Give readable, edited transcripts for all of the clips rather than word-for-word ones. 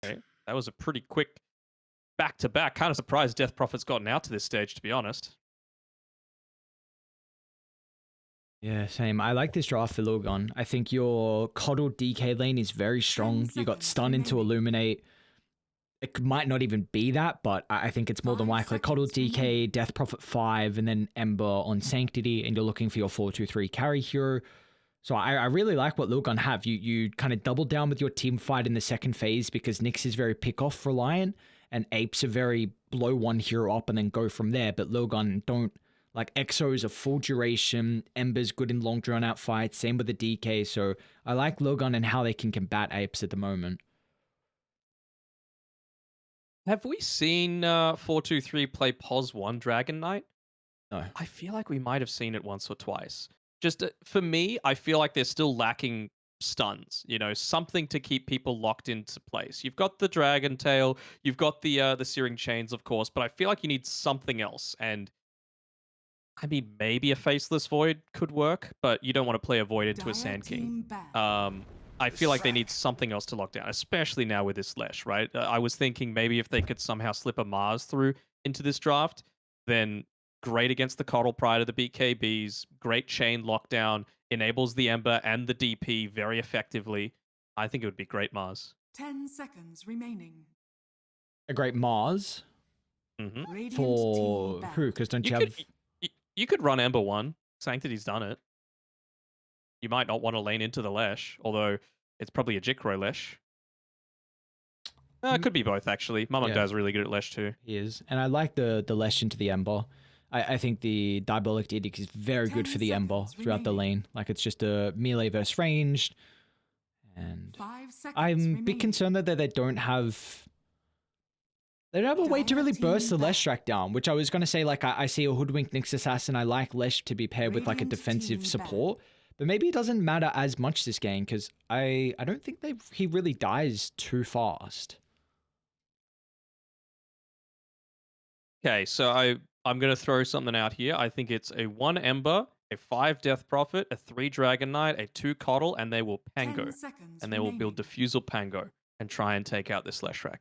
Okay. That was a pretty quick back-to-back. Kind of surprised Death Prophet's gotten out to this stage, to be honest. Yeah, same. I like this draft for Lilgun. I think your coddled DK lane is very 10 strong. You got seconds stun into remaining. Illuminate. It might not even be that, but I think it's more than 5 likely coddled seconds DK, remaining. Death Prophet 5, and then Ember on Sanctity, and you're looking for your 4-2-3 carry hero. So I really like what Lilgun have. You kind of double down with your team fight in the second phase because Nyx is very pick-off reliant, and Apes are very blow one hero up and then go from there. But Lilgun don't. Like Exo's a full duration, Ember's good in long drawn out fights, same with the DK. So I like Lilgun and how they can combat Apes at the moment. Have we seen 423 play Pos 1 Dragon Knight? No. I feel like we might have seen it once or twice. Just for me, I feel like they're still lacking stuns. You know, something to keep people locked into place. You've got the Dragon Tail, you've got the Searing Chains, of course, but I feel like you need something else. And I mean, maybe a Faceless Void could work, but you don't want to play a Void into a Dire Sand King. team ban. I feel like they need something else to lock down, especially now with this Lesh, right? I was thinking maybe if they could somehow slip a Mars through into this draft, then great against the Coddle Pride of the BKBs, great chain lockdown, enables the Ember and the DP very effectively. I think it would be great Mars. 10 seconds remaining. A great Mars Hmm. Radiant for team ban. who? Because don't You you could have... you could run Ember 1. Sanctity's done it. You might not want to lane into the Lesh, although it's probably a Jikro Lesh. It could be both, actually. Yeah. Mamangai's really good at Lesh, too. He is. And I like the Lesh into the Ember. I think the Diabolic Edict is very good 10 for the Ember seconds throughout the remaining. lane. Like it's just a melee versus ranged. And 5 seconds I'm a remaining. bit concerned that they don't have... They don't have a way to Dire really burst the team Lesh track down, which I was going to say, like, I see a Hoodwink Nyx Assassin. I like Lesh to be paired with, like, a Radiant defensive team support. But maybe it doesn't matter as much this game, because I don't think he really dies too fast. Okay, so I'm going to throw something out here. I think it's a 1 Ember, a 5 Death Prophet, a 3 Dragon Knight, a 2 Coddle, and they will 10 Pango. seconds And they will build remaining. Diffusal Pango and try and take out this Lesh track.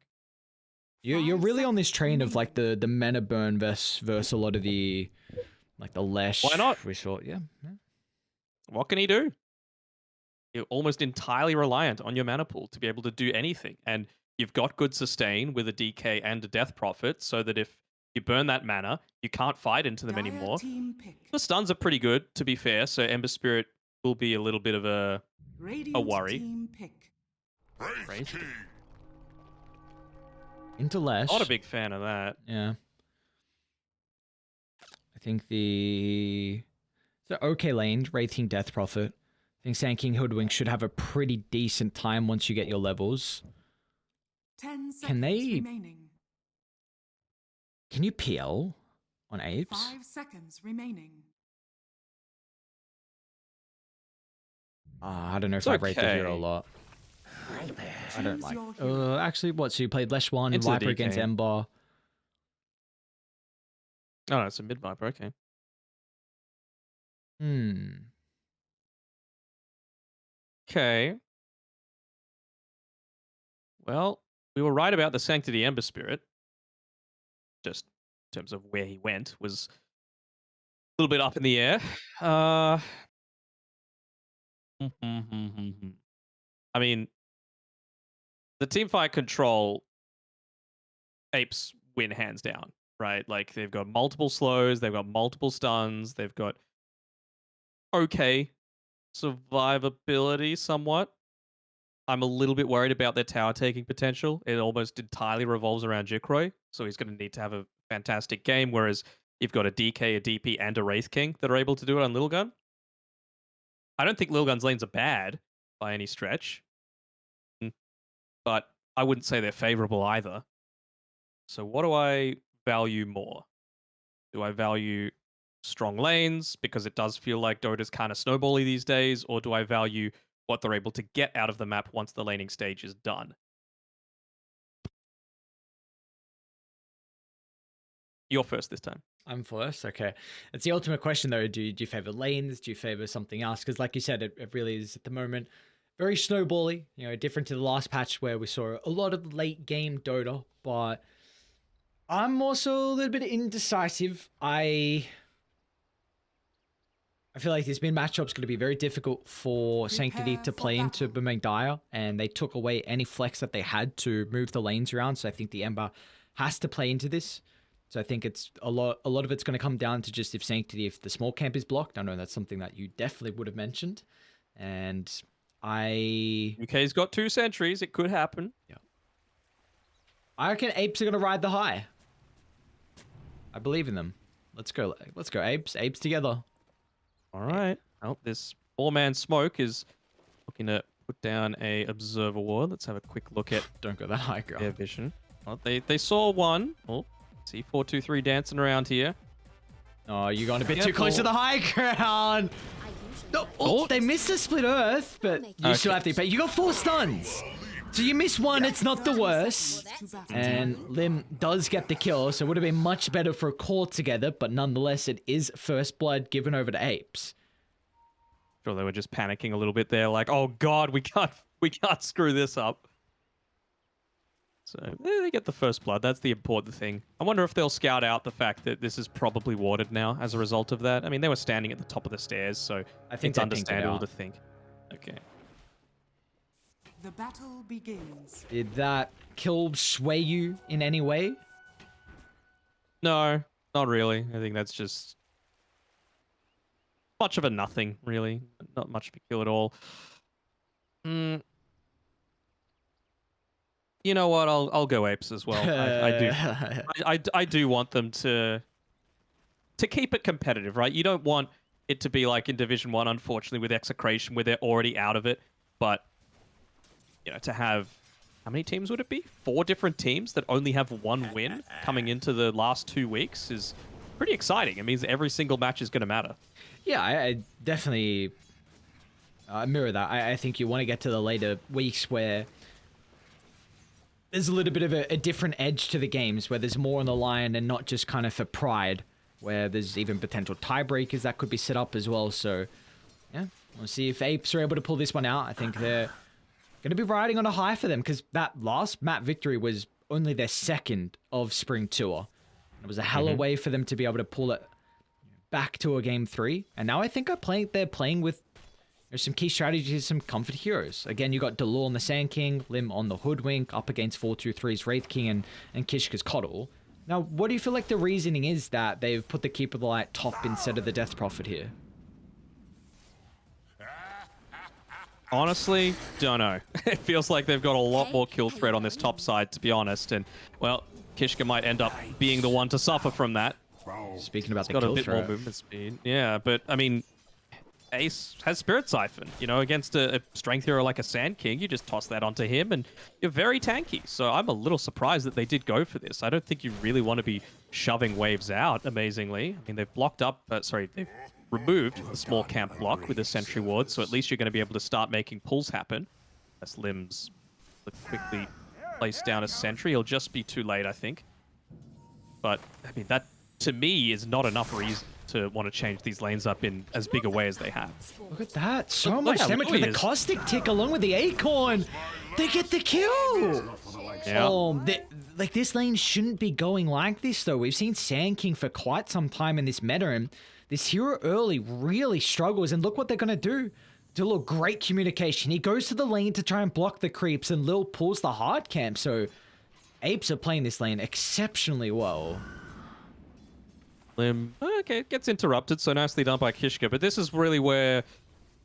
You're 5 really on this seconds train of, like, remaining. the mana burn versus a lot of the, like, the Lesh. Why not? We saw, yeah. What can he do? You're almost entirely reliant on your mana pool to be able to do anything. And you've got good sustain with a DK and a Death Prophet, so that if you burn that mana, you can't fight into them Dire anymore. team pick. The stuns are pretty good, to be fair, so Ember Spirit will be a little bit of a Radiant worry. team pick. Wraith King. Into Lesh. Not a big fan of that. Yeah. I think the okay lane, Wraith King Death Prophet. I think Sand King Hoodwink should have a pretty decent time once you get your levels. 10 seconds Can they... remaining. Can you PL on Apes? 5 seconds remaining. I don't know if It's I rate the hero a okay. lot. I don't Choose like... your hero. Actually, what? So you played Lesh 1, Into the Viper against DK. Ember. Oh, no, it's a mid Viper, okay. Okay. Well, we were right about the Sanctity Ember Spirit. Just in terms of where he went was a little bit up in the air. I mean, the teamfight control, Apes win hands down, right? Like, they've got multiple slows, they've got multiple stuns, they've got okay survivability somewhat. I'm a little bit worried about their tower taking potential. It almost entirely revolves around Jikroy, so he's going to need to have a fantastic game, whereas you've got a DK, a DP, and a Wraith King that are able to do it on Lilgun. I don't think Lilgun's lanes are bad by any stretch, but I wouldn't say they're favorable either. So what do I value more? Do I value strong lanes because it does feel like Dota's kind of snowbally these days, or do I value what they're able to get out of the map once the laning stage is done? You're first this time. I'm first. Okay. It's the ultimate question, though. Do you favor lanes? Do you favor something else? Because, like you said, it really is at the moment very snowbally, different to the last patch where we saw a lot of late game Dota, but I'm also a little bit indecisive. I feel like this mid matchup's going to be very difficult for Sanctity to play into Boomerang Dire, and they took away any flex that they had to move the lanes around, so I think the Ember has to play into this. So I think it's a lot of it's going to come down to just if the small camp is blocked. I know that's something that you definitely would have mentioned. And UK's got 2 sentries. It could happen. Yeah. I reckon Apes are going to ride the high. I believe in them. Let's go, Apes. Apes together. All right. Oh, this 4-man smoke is looking to put down a observer ward. Let's have a quick look at Don't go that high, girl. their vision. Well, they saw one. Oh, see 4-2-3 dancing around here. Oh, you're going a bit too close to the high ground. Oh, they missed a split earth, but you still have to pay. You got 4 stuns. So you miss one, it's not the worst. And Lim does get the kill, so it would have been much better for a call together, but nonetheless, it is first blood given over to Apes. Sure, they were just panicking a little bit there, like, oh god, we can't screw this up. So they get the first blood. That's the important thing. I wonder if they'll scout out the fact that this is probably warded now as a result of that. I mean, they were standing at the top of the stairs, so I think it's understandable to think. Okay. The battle begins. Did that kill sway you in any way? No, not really. I think that's just much of a nothing, really. Not much of a kill at all. You know what? I'll go Apes as well. I do want them to keep it competitive, right? You don't want it to be like in Division 1, unfortunately, with Execration, where they're already out of it. But, to have... How many teams would it be? 4 different teams that only have 1 win coming into the last 2 weeks is pretty exciting. It means every single match is going to matter. Yeah, I definitely mirror that. I think you want to get to the later weeks where there's a little bit of a different edge to the games, where there's more on the line and not just kind of for pride, where there's even potential tiebreakers that could be set up as well. So, yeah, we'll see if Apes are able to pull this one out. I think they're going to be riding on a high for them, because that last map victory was only their 2nd of Spring Tour. It was a hell of a way for them to be able to pull it back to a Game 3. And now I think they're playing with some key strategies, some comfort heroes. Again, you got Delul on the Sand King, Lim on the Hoodwink, up against 423's Wraith King and Kishka's Coddle. Now, what do you feel like the reasoning is that they've put the Keeper of the Light top instead of the Death Prophet here? Honestly, don't know. It feels like they've got a lot more kill threat on this top side, to be honest. And, well, Kishka might end up being the one to suffer from that. Speaking about He's the got kill a bit threat. more movement speed. Yeah, but, I mean, Ace has Spirit Siphon. Against a strength hero like a Sand King, you just toss that onto him and you're very tanky. So I'm a little surprised that they did go for this. I don't think you really want to be shoving waves out, amazingly. I mean, they've blocked up, they've removed the small camp block with a Sentry Ward, so at least you're going to be able to start making pulls happen. As Limbs quickly place down a Sentry. He'll just be too late, I think. But, I mean, that, to me, is not enough reason to want to change these lanes up in as big a way as they have. Look at that. So much damage with the Caustic Tick along with the Acorn. They get the kill. Yeah. Oh, this lane shouldn't be going like this, though. We've seen Sand King for quite some time in this meta, and this hero early really struggles. And look what they're going to do. Dillo, great communication. He goes to the lane to try and block the creeps, and Lil pulls the hard camp. So Apes are playing this lane exceptionally well. Lim, okay, it gets interrupted, so nicely done by Kishka. But this is really where,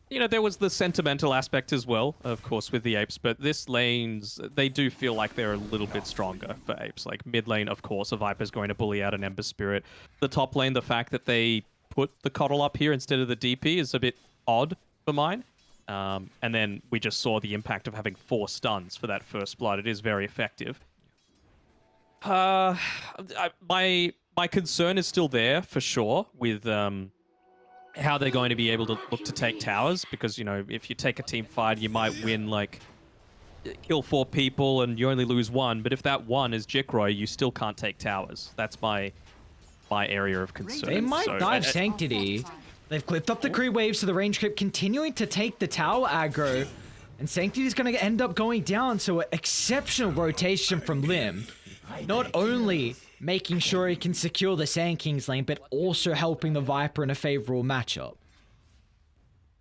there was the sentimental aspect as well, of course, with the Apes. But this lanes, they do feel like they're a little bit stronger for Apes. Like mid lane, of course, a Viper's going to bully out an Ember Spirit. The top lane, the fact that they put the Coddle up here instead of the DP is a bit odd for mine. And then we just saw the impact of having 4 stuns for that first blood. It is very effective. My concern is still there for sure with how they're going to be able to look to take towers, because if you take a team fight, you might win kill 4 people and you only lose 1, but if that 1 is Jikroy, you still can't take towers. That's my area of concern. They might dive Sanctity. They've clipped up the creep waves to the range creep, continuing to take the tower aggro. And Sanctity is going to end up going down, so an exceptional rotation from Lim. Not only making sure he can secure the Sand King's lane, but also helping the Viper in a favorable matchup.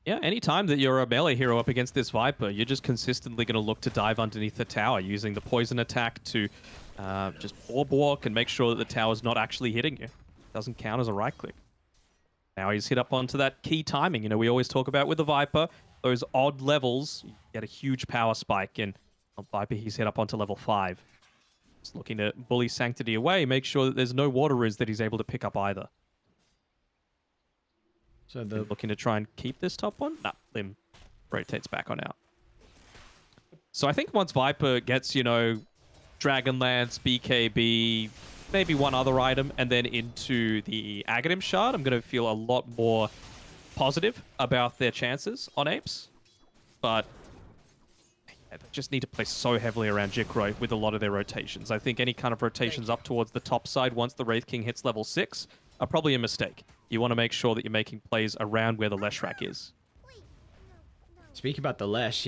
Yeah, anytime that you're a melee hero up against this Viper, you're just consistently going to look to dive underneath the tower using the poison attack to just orb walk and make sure that the tower's not actually hitting you. Doesn't count as a right click. Now he's hit up onto that key timing. You know, we always talk about with the Viper, those odd levels, you get a huge power spike. And on Viper, he's hit up onto level 5. Just looking to bully Sanctity away, make sure that there's no water res that he's able to pick up either. So they're looking to try and keep this top one. Nah, Lim rotates back on out. So I think once Viper gets, you know, Dragonlance, BKB, maybe one other item, and then into the Aghanim Shard, I'm going to feel a lot more positive about their chances on Apes. But yeah, they just need to play so heavily around Jikro with a lot of their rotations. I think any kind of rotations up towards the top side once the Wraith King hits level 6 are probably a mistake. You want to make sure that you're making plays around where the Leshrac is. Speaking about the Lesh,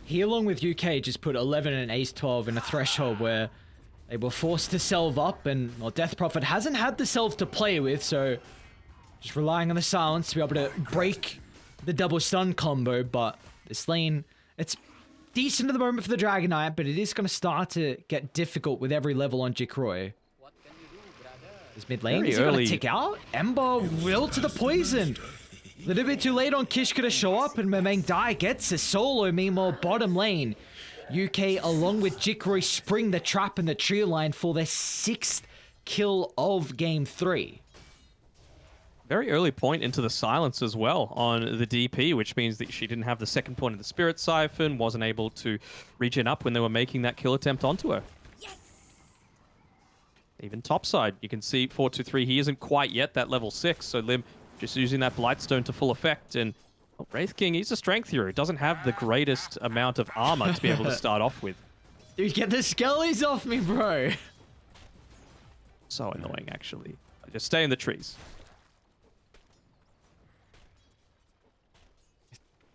he along with UK just put 11 and Ace 12 in a threshold where they were forced to salve up, and well, Death Prophet hasn't had the salve to play with, so just relying on the silence to be able to break the double stun combo. But this lane, it's decent at the moment for the Dragon Knight, but it is going to start to get difficult with every level on Jikroy. This mid lane, is he going to tick out? Ember will to the poison. A little bit too late on Kishka to show up, and Mamang Dai gets a solo. Meanwhile, bottom lane, UK along with Jikroy spring the trap in the trio line for their 6th kill of game 3. Very early point into the silence as well on the DP, which means that she didn't have the second point of the Spirit Siphon, wasn't able to regen up when they were making that kill attempt onto her. Even topside, you can see 423, he isn't quite yet that level 6, so Lim just using that Blightstone to full effect. And well, Wraith King, he's a strength hero. He doesn't have the greatest amount of armor to be able to start off with. Dude, get the skellies off me, bro. So annoying, actually. Just stay in the trees.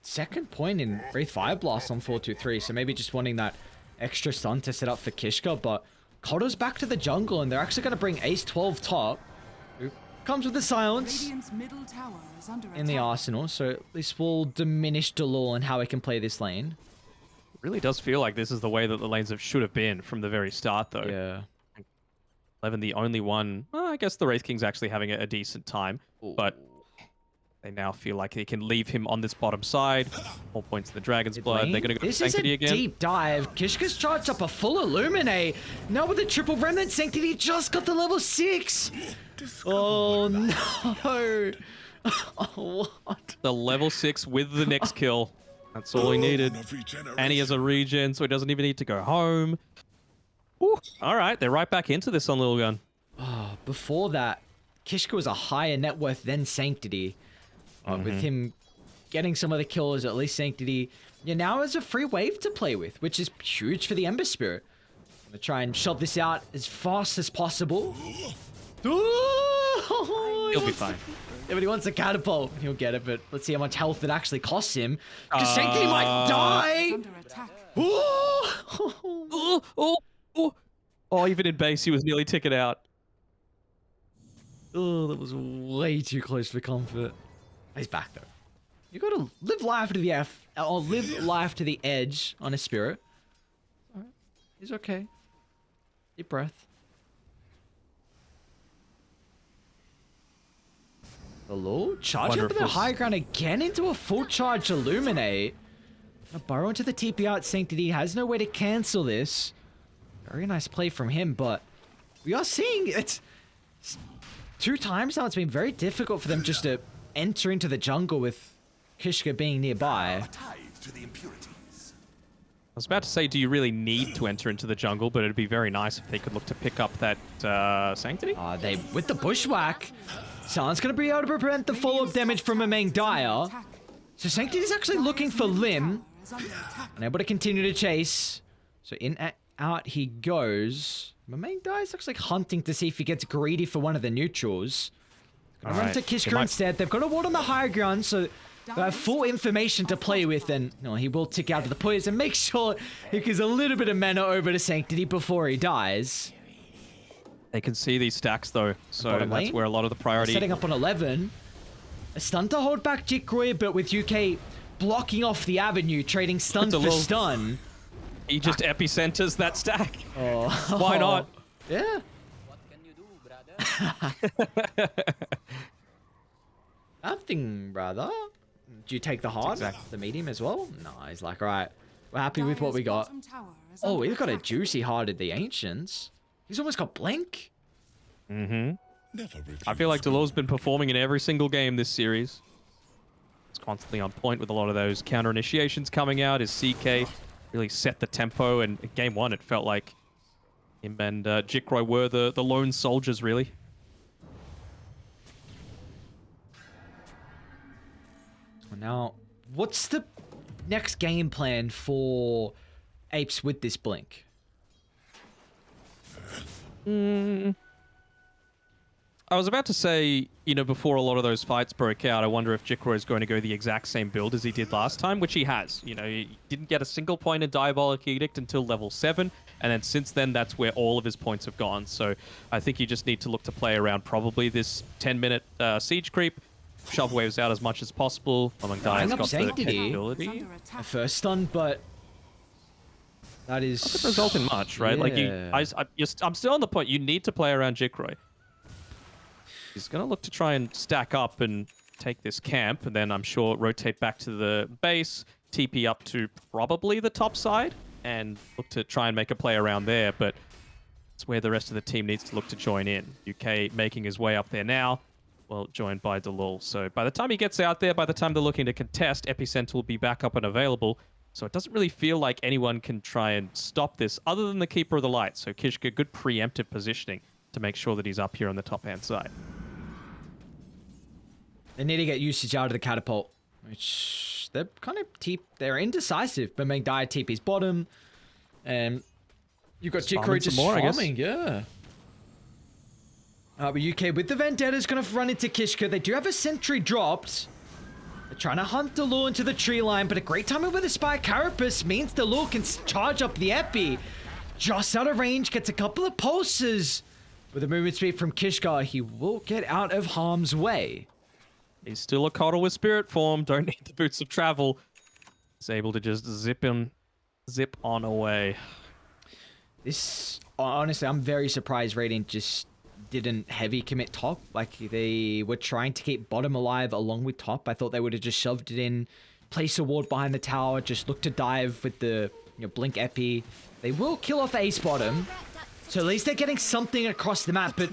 Second point in Wraith Fire Blast on 423, so maybe just wanting that extra stun to set up for Kishka, but Kodo's back to the jungle, and they're actually going to bring Ace 12 top, who comes with the silence Middle tower is under in the arsenal, so this will diminish Delul and how he can play this lane. It really does feel like this is the way that the lanes should have been from the very start, though. Yeah. 11, the only one. Well, I guess the Wraith King's actually having a decent time, but they now feel like they can leave him on this bottom side. All points in the Dragon's Blood. They're going to go to Sanctity again. This is a deep dive. Kishka's charged up a full Illuminate. Now with the triple Remnant, Sanctity just got to level 6. Oh, no. Oh, what? The level 6 with the next kill. That's all he needed. And he has a regen, so he doesn't even need to go home. Ooh, all right, they're right back into this on Lilgun. Oh, before that, Kishka was a higher net worth than Sanctity. With him getting some of the kills, at least Sanctity now has a free wave to play with, which is huge for the Ember Spirit. I'm gonna try and shove this out as fast as possible. He'll be fine. Yeah, but he wants a catapult. He'll get it, but let's see how much health it actually costs him. Because Sanctity might die! under attack. Oh, even in base, he was nearly ticketed out. Oh, that was way too close for comfort. He's back though. You gotta live life to the or live life to the edge on a spirit. All right, he's okay. Deep breath. Hello, charge up to the high ground again into a full charge Illuminate. A burrow into the TP out. Sanctity has no way to cancel this. Very nice play from him, but we are seeing it's 2 times now. It's been very difficult for them just to enter into the jungle with Kishka being nearby. I was about to say, do you really need to enter into the jungle? But it'd be very nice if they could look to pick up that Sanctity. They with the bushwhack, Silence going to be able to prevent the follow-up damage from Mamang Dyer. So Sanctity is actually looking for Lim, unable to continue to chase. So in and out he goes. Mamang Dyer is actually hunting to see if he gets greedy for one of the neutrals. Gonna run to Kishka instead. They've got a ward on the high ground, so have full information to play with, and he will tick out of the poison. Make sure he gives a little bit of mana over to Sanctity before he dies. They can see these stacks though, so Bottom that's lane. where a lot of the priority. Setting up on 11. A stun to hold back Jikroy, but with UK blocking off the avenue, trading stun for stun. He just epicenters that stack. Oh. Why not? Yeah. What can you do, brother? Nothing, brother. Do you take the hard? The medium as well? No, he's like, all right, we're happy with what we got. Oh, he's got a juicy heart at the Ancients. He's almost got Blink. Mm-hmm. I feel like Delul's been performing in every single game this series. He's constantly on point with a lot of those counter initiations coming out. His CK really set the tempo, and in game one, it felt like him and Jikroy were the lone soldiers, really. Now, what's the next game plan for Apes with this Blink? I was about to say, before a lot of those fights broke out, I wonder if Jikroy is going to go the exact same build as he did last time, which he has. He didn't get a single point in Diabolic Edict until level 7, and then since then, that's where all of his points have gone. So I think you just need to look to play around probably this 10-minute siege creep, shove waves out as much as possible. Among Dia's got the capability. A first stun, but that is... Doesn't result in much, right? Yeah. I'm still on the point. You need to play around Jikroy. He's going to look to try and stack up and take this camp, and then I'm sure rotate back to the base, TP up to probably the top side, and look to try and make a play around there, but it's where the rest of the team needs to look to join in. UK making his way up there now, well, joined by Delul. So by the time he gets out there, by the time they're looking to contest, Epicenter will be back up and available, so it doesn't really feel like anyone can try and stop this other than the Keeper of the Light. So Kishka, good preemptive positioning to make sure that he's up here on the top-hand side. They need to get usage out of the catapult, which they're kind of they're indecisive. But Magdai TP's bottom, and you've got Jikroy just farming, yeah. But UK with the Vendetta is going to run into Kishka. They do have a sentry dropped. They're trying to hunt Delul into the tree line, but a great timing with the Spire Carapace means Delul can charge up the Epi. Just out of range, gets a couple of pulses. With a movement speed from Kishka, he will get out of harm's way. He's still a coddle with spirit form. Don't need the boots of travel. He's able to just zip on away. This, honestly, I'm very surprised Radiant just didn't heavy commit top. Like, they were trying to keep bottom alive along with top. I thought they would have just shoved it in, place a ward behind the tower, just look to dive with the blink epi. They will kill off ace bottom. So at least they're getting something across the map, but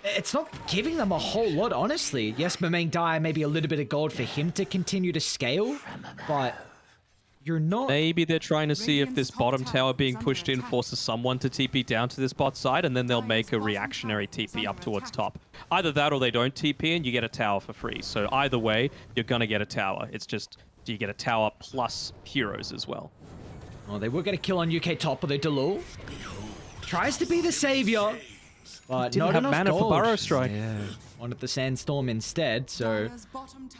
it's not giving them a whole lot, honestly. Yes, Mamang Dai, maybe a little bit of gold for him to continue to scale, but you're not... Maybe they're trying to see if this bottom tower being pushed in forces someone to TP down to this bot side, and then they'll make a reactionary TP up towards top. Either that or they don't TP and you get a tower for free. So either way, you're going to get a tower. It's just, do you get a tower plus heroes as well? Oh, they will get a kill on UK top, although Delul tries to be the savior, but not enough mana gold. for Burrow Strike. Yeah, wanted the Sandstorm instead, so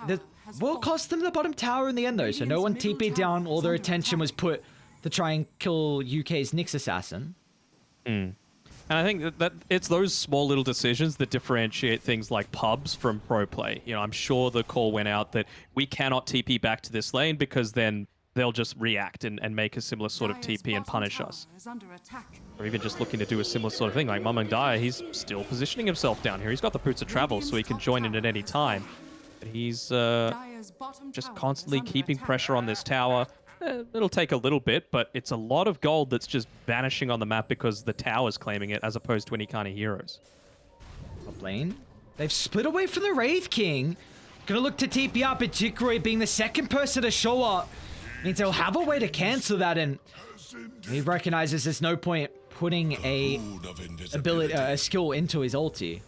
that will cost them the bottom tower in the end though, so no one TP'd down, all their attention was put to try and kill UK's Nyx Assassin. And I think that it's those small little decisions that differentiate things like pubs from pro play. I'm sure the call went out that we cannot TP back to this lane because then they'll just react and make a similar sort of TP and punish us. Or even just looking to do a similar sort of thing. Like Mamang Dai, he's still positioning himself down here. He's got the boots of travel so he can join in at any time. But he's just constantly keeping pressure on this tower. It'll take a little bit, but it's a lot of gold that's just vanishing on the map because the tower's claiming it as opposed to any kind of heroes. Top lane. They've split away from the Wraith King. Gonna look to TP up, but Jikroy being the second person to show up means they'll have a way to cancel that, and he recognizes there's no point putting a skill into his ulti.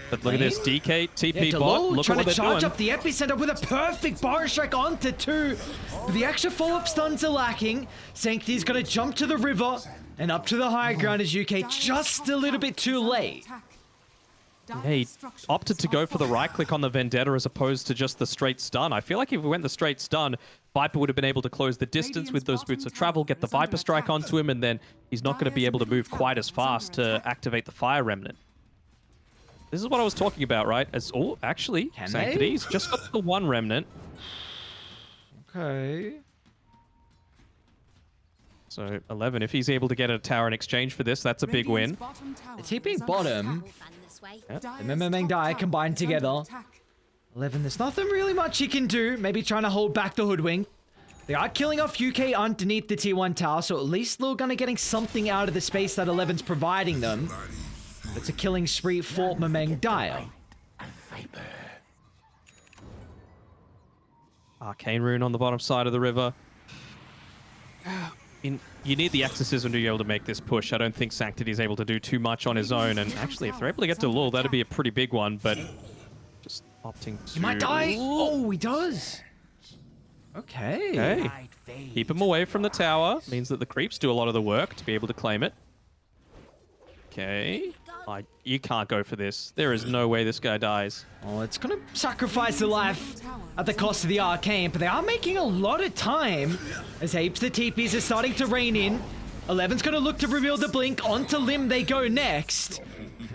But look at this, DK, TP bot, look trying at what to they're charge doing. up the epicenter with a perfect bar strike onto 2. But the extra follow-up stuns are lacking. Sanctity's gonna jump to the river and up to the high ground as UK just a little bit too late. Yeah, he opted to go for the right click on the Vendetta as opposed to just the straight stun. I feel like if we went the straight stun, Viper would have been able to close the distance with those boots of travel, get the Viper strike onto him, and then he's not going to be able to move quite as fast to activate the Fire Remnant. This is what I was talking about, right? Oh, actually, Sanctity's just got the one Remnant. Okay. So 11, if he's able to get a tower in exchange for this, that's a big win. The TP bottom. Yep. And Meng Dai combined together. 11, there's nothing really much he can do. Maybe trying to hold back the Hoodwink. They are killing off UK underneath the T1 tower, so at least Lilgun are getting something out of the space that 11's providing them. It's a killing spree for Meng Dai. Arcane Rune on the bottom side of the river. You need the Exorcism to be able to make this push. I don't think Sanctity is able to do too much on his own. And actually, if they're able to get to Lul, that'd be a pretty big one. But just opting to... He might die! Oh, he does! Okay. Okay. Keep him away from the tower. Means that the creeps do a lot of the work to be able to claim it. Okay. You can't go for this. There is no way this guy dies. Oh, it's gonna sacrifice the life at the cost of the Arcane, but they are making a lot of time as Apes, the TPs are starting to rain in. 11's gonna look to reveal the blink. Onto Limb they go next.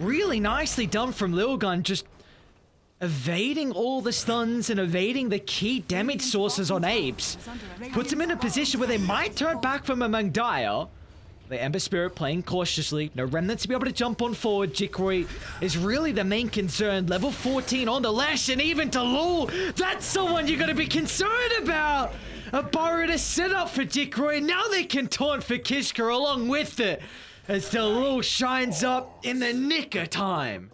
Really nicely done from Lilgun, just evading all the stuns and evading the key damage sources on Apes. Puts him in a position where they might turn back from Meng Dai. The Ember Spirit playing cautiously. No Remnants to be able to jump on forward. Jikroy is really the main concern. Level 14 on the lash, and even to Lul. That's someone you're going to be concerned about. A borrow to set up for Jikroy. Now they can taunt for Kishka along with it. As the Lul shines up in the nick of time.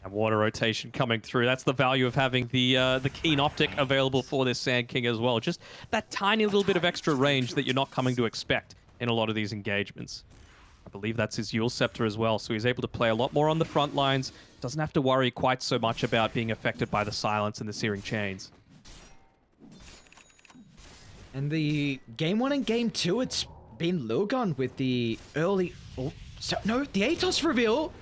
And water rotation coming through. That's the value of having the keen optic available for this Sand King as well. Just that tiny little bit of extra range that you're not coming to expect in a lot of these engagements. I believe that's his Yule Scepter as well, so he's able to play a lot more on the front lines. Doesn't have to worry quite so much about being affected by the silence and the searing chains. And the game 1 and game 2, it's been Lilgun with the early... the Atos reveal.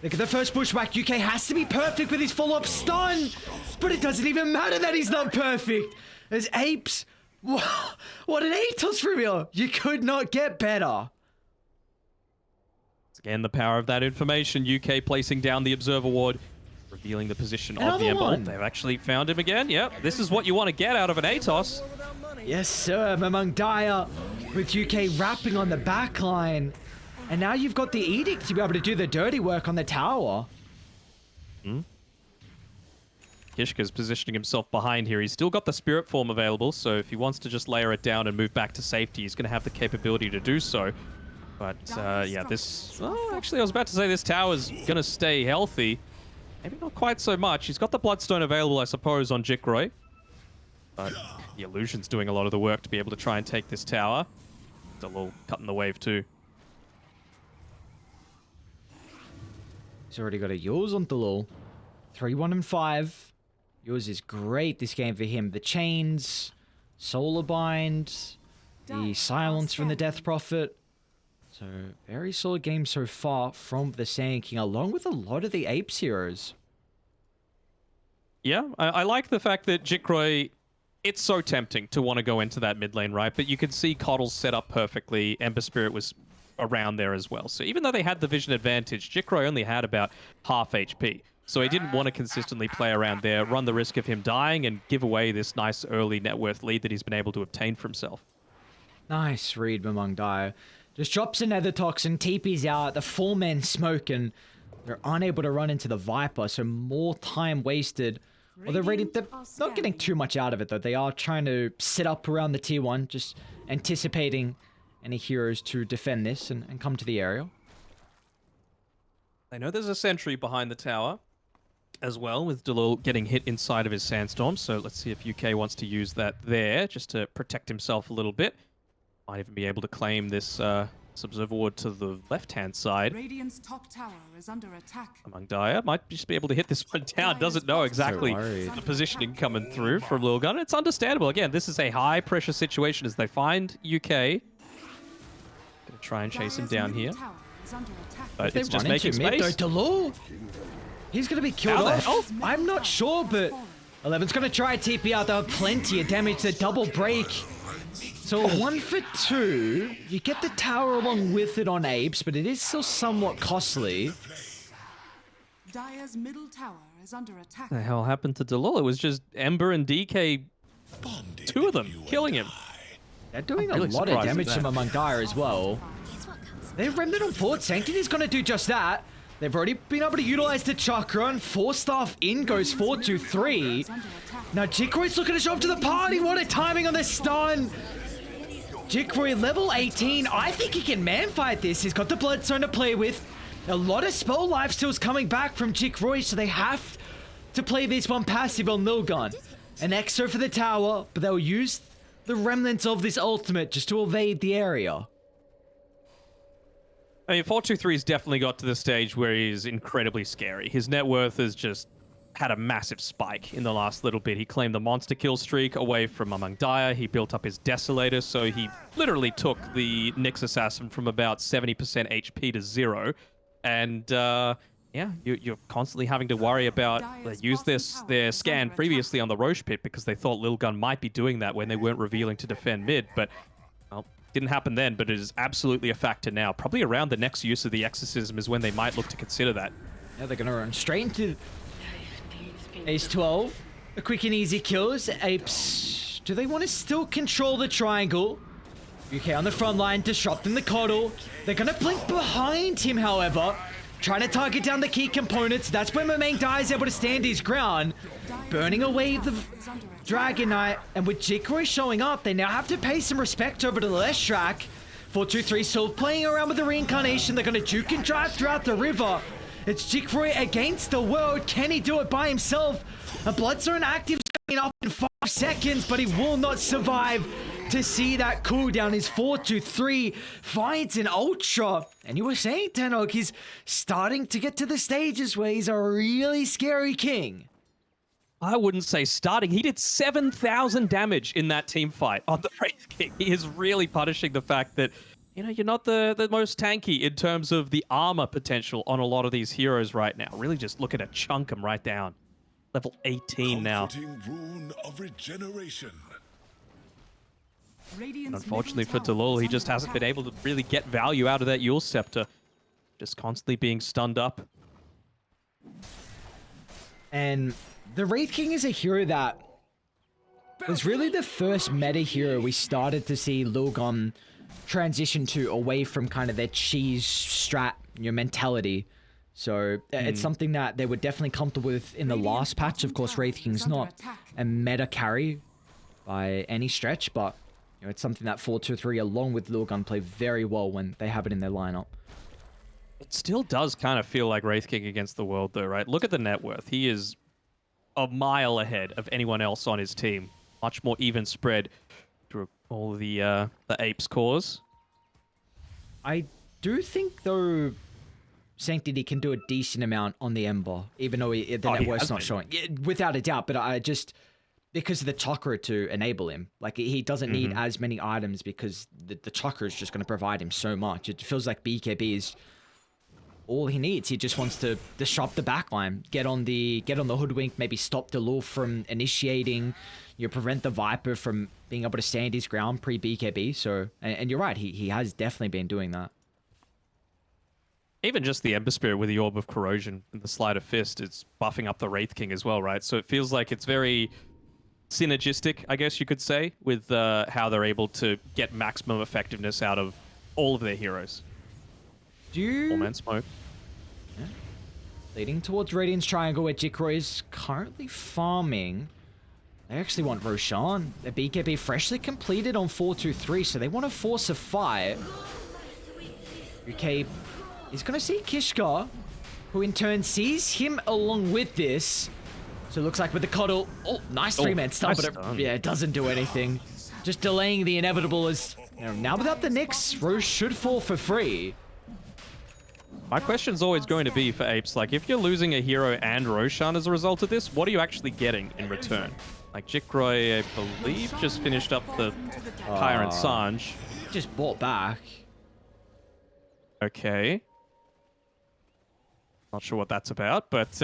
Look at the first pushback. UK has to be perfect with his follow-up stun, but it doesn't even matter that he's not perfect. As Apes... What an Atos reveal! You could not get better. Again, the power of that information. UK placing down the Observer Ward, revealing the position of the Ember. They've actually found him again. Yep, this is what you want to get out of an Atos. Yes, sir. Meng Dai with UK wrapping on the back line. And now you've got the Edict to be able to do the dirty work on the tower. Kishka's positioning himself behind here. He's still got the Spirit Form available, so if he wants to just layer it down and move back to safety, he's going to have the capability to do so. But, yeah, this... Oh, actually, I was about to say this tower's going to stay healthy. Maybe not quite so much. He's got the Bloodstone available, I suppose, on Jikroy. But the Illusion's doing a lot of the work to be able to try and take this tower. It's a little cutting the wave, too. He's already got a Yours on Lul. 3-1 and 5. Yours is great this game for him. The chains, Solar Bind, the silence from the Death Prophet. So, very solid game so far from the Sand King, along with a lot of the Apes heroes. Yeah, I like the fact that Jikroy, it's so tempting to want to go into that mid lane, right? But you can see Coddle's set up perfectly. Ember Spirit was around there as well. So even though they had the vision advantage, Jikroy only had about half HP. So he didn't want to consistently play around there, run the risk of him dying, and give away this nice early net worth lead that he's been able to obtain for himself. Nice read, Meng Dai. Just drops a Nether Toxin, TP's out, the 4 men smoke, and they're unable to run into the Viper, so more time wasted. Well, they're not getting too much out of it, though. They are trying to sit up around the T1, just anticipating any heroes to defend this and come to the area. They know there's a sentry behind the tower as well, with Dalil getting hit inside of his Sandstorm. So let's see if UK wants to use that there just to protect himself a little bit. Might even be able to claim this Observer Ward to the left-hand side. Radiant's top tower is under attack. Meng Dai might just be able to hit this one down. Doesn't know exactly the positioning coming through from Lilgun. It's understandable. Again, this is a high-pressure situation as they find UK. Gonna try and chase him down here. is under attack. But They it's just run into making mid, space. though. Delul, he's going to be killed How the off. hell? I'm not sure, but 11's going to try TP out. They'll have plenty of damage. The double break. So 1 for 2. You get the tower along with it on Apes, but it is still somewhat costly. Dire's middle tower is under attack. What the hell happened to Delul? It was just Ember and DK, two of them, killing him. They're doing I'm really a lot of surprised at damage to that. him among Dire as well. They're remnant on forward. Sanctity's going to do just that. They've already been able to utilize the chakra, and 4-staff in goes 4-2-3. Now Jikroy's looking to show up to the party. What a timing on the stun. Jikroy level 18. I think he can man fight this. He's got the Bloodstone to play with. A lot of spell lifesteals coming back from Jikroy, so they have to play this one passive on Lilgun. An exo for the tower, but they'll use the remnants of this ultimate just to evade the area. I mean, 423's definitely got to the stage where he's incredibly scary. His net worth has just had a massive spike in the last little bit. He claimed the monster kill streak away from among Dire. He built up his Desolator, so he literally took the Nyx Assassin from about 70% HP to 0. And yeah, you're constantly having to worry about they used their scan previously on the Roche pit because they thought Lilgun might be doing that when they weren't revealing to defend mid, but well, didn't happen then, but it is absolutely a factor now. Probably around the next use of the Exorcism is when they might look to consider that. Now they're gonna run straight into Ace 12. A quick and easy kills. Apes, do they want to still control the triangle? UK on the front line, disrupting the coddle. They're gonna blink behind him, however. Trying to target down the key components. That's when my main guy is able to stand his ground. Burning away the Dragon Knight. And with Jikroy showing up, they now have to pay some respect over to the Leshrac. 4-2-3 still playing around with the reincarnation. They're gonna juke and drive throughout the river. It's Jikroy against the world. Can he do it by himself? A Bloodstone active coming up in 5 seconds, but he will not survive to see that cooldown. His 4-2-3 finds an Ultra. And you were saying, Danog, he's starting to get to the stages where he's a really scary king. I wouldn't say starting. He did 7,000 damage in that team fight on the Wraith King. He is really punishing the fact that, you know, you're not the most tanky in terms of the armor potential on a lot of these heroes right now. Really just looking to chunk them right down. Level 18 now. Rune of regeneration. Radiant's Unfortunately for middle tower Delul, is he just under hasn't been attack. able to really get value out of that Yule Scepter. Just constantly being stunned up. And the Wraith King is a hero that was really the first meta hero we started to see Lilgun transition to away from kind of their cheese strat, your mentality. So it's something that they were definitely comfortable with in the last patch. Of course, Wraith King's not a meta carry by any stretch, but you know, it's something that 4-2-3 along with Lilgun play very well when they have it in their lineup. It still does kind of feel like Wraith King against the world, though, right? Look at the net worth. He is a mile ahead of anyone else on his team. Much more even spread through all the Apes cores. I do think, though, Sanctity can do a decent amount on the Ember, even though the net worth's has not been. showing. Yeah, without a doubt, but I just... because of the chakra to enable him. Like, he doesn't need as many items because the chakra is just going to provide him so much. It feels like BKB is all he needs. He just wants to disrupt the backline, get on the hoodwink, maybe stop Delul from initiating, you know, prevent the Viper from being able to stand his ground pre-BKB. So, and you're right, he has definitely been doing that. Even just the Ember Spirit with the Orb of Corrosion and the Sleight of Fist, it's buffing up the Wraith King as well, right? So it feels like it's very synergistic, I guess you could say, with how they're able to get maximum effectiveness out of all of their heroes. All-man smoke. Leading towards Radiant's Triangle, where Jikroy is currently farming. They actually want Roshan. Their BKB freshly completed on 4-2-3, so they want to force a fight. UK is going to see Kishka, who in turn sees him along with this. So it looks like with the coddle... oh, nice three-man stun, nice but stun. it doesn't do anything. Just delaying the inevitable as... you know, now without the Nyx, Rose should fall for free. My question's always going to be for Apes, like, if you're losing a hero and Roshan as a result of this, what are you actually getting in return? Like, Jikroy, I believe, just finished up the Kyre and Sanj. Just bought back. Okay. Not sure what that's about, but